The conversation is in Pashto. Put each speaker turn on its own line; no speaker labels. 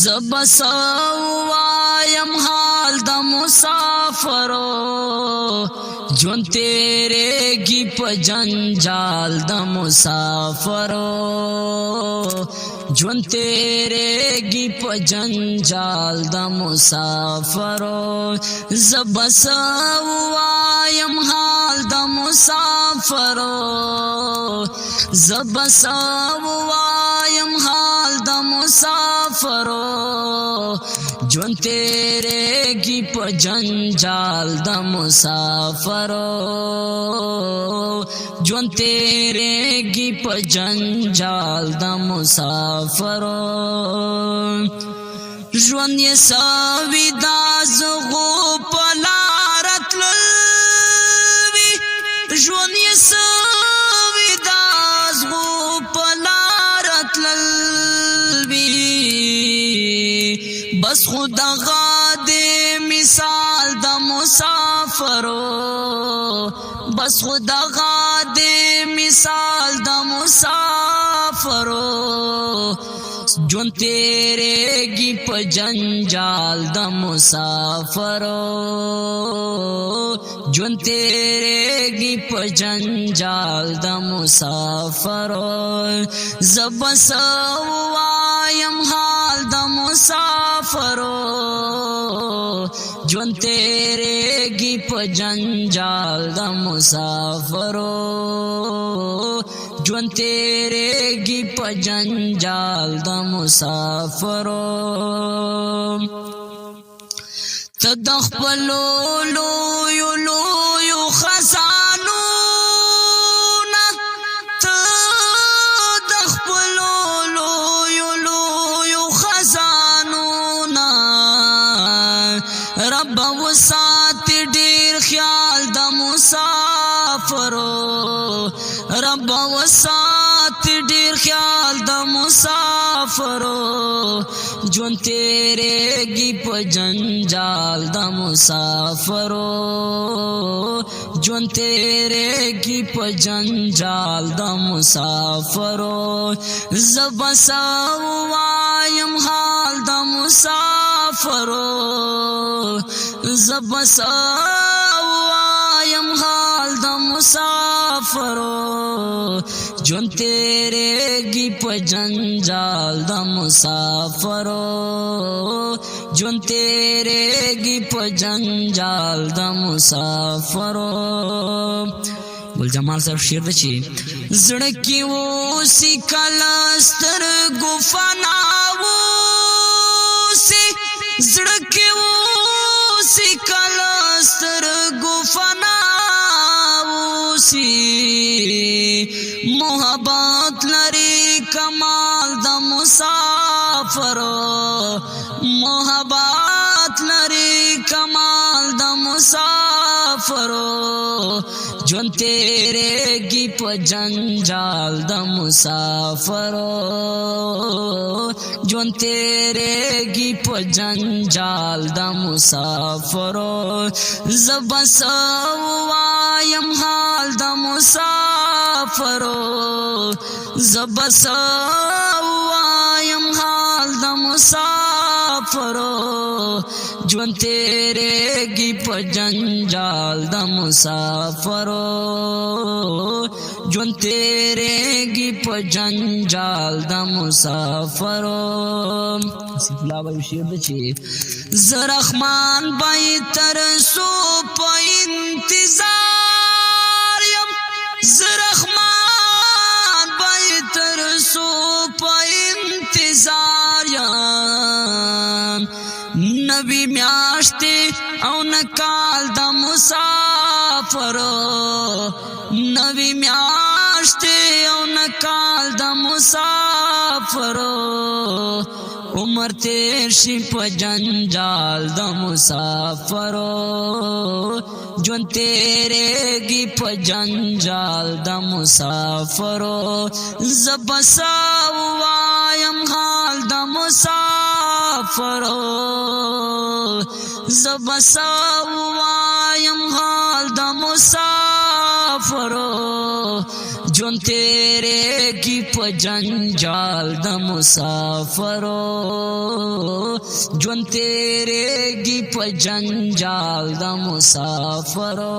زبسوایم حال د مسافرو جون تیرے گی پا جنجال د مسافرو جون تیرے گی پا جنجال د مسافرو زبسوایم حال د مسافرو زبسوایم حال د مسافرو جون تیرے گی پا جنجال د مسافرو جون تیرے گی پا جنجال د مسافرو جون یہ ساوی دازغو پلارت للوی جون یہ ساوی دازغو پلارت للوی بس خدا غادے مثال د مسافرو بس خدا غادے مثال د مسافرو جون تیرے گی پا جنجال د مسافرو جون تیرے گی پا جنجال د مسافرو زبسوایم حال د مسافرو جون تیرے گی پا جنجال د مسافرو جون تیرے گی پا جنجال د مسافرو تدخپلو لویو لویو خزانونا تدخپلو لویو لویو خزانونا رب وسات دیر خیال د مسافرو رب وسات دیر خیال د مسافرو جون تیرے گی پا جنجال د مسافرو جون تیرے گی پا جنجال د مسافرو زبسوایم حال د مسافرو زبسوایم حال د مسافرو جون تیرے گی پا جنجال د مسافرو جون تیرے گی پا جنجال د مسافرو گل جمال صاحب شیر دچی زڑکی وہ سی کلستر گفناو سی زڑکی وہ سی کلستر گفناو سی محبت لری کمال د مسافرو محبت لری کمال د مسافرو جون تیرے گی پا جنجال د مسافرو جون تیرے گی پا جنجال د مسافرو زبسوایم حال د مسافرو زبسوایم حال د مسافرو جون تیرے گی پا جنجال د مسافرو جون تیرے گی پا جنجال د مسافرو سفلا بھائی شیر دچی زرخمان بائی ترسو پا انتظار یم زرخمان بائی ترسو پا انتظار یم نبی میاشتی او نکال د مسافرو نبی میاشتی او نکال د مسافرو عمر تیر شی پا جنجال د مسافرو جون تیرے گی پا جنجال د مسافرو زبسوایم حال د مسافرو زبسوایم حال د مسافرو जुन तेरे की प जंजाल द मुसाफरो जुन तेरे की प जंजाल द मुसाफरो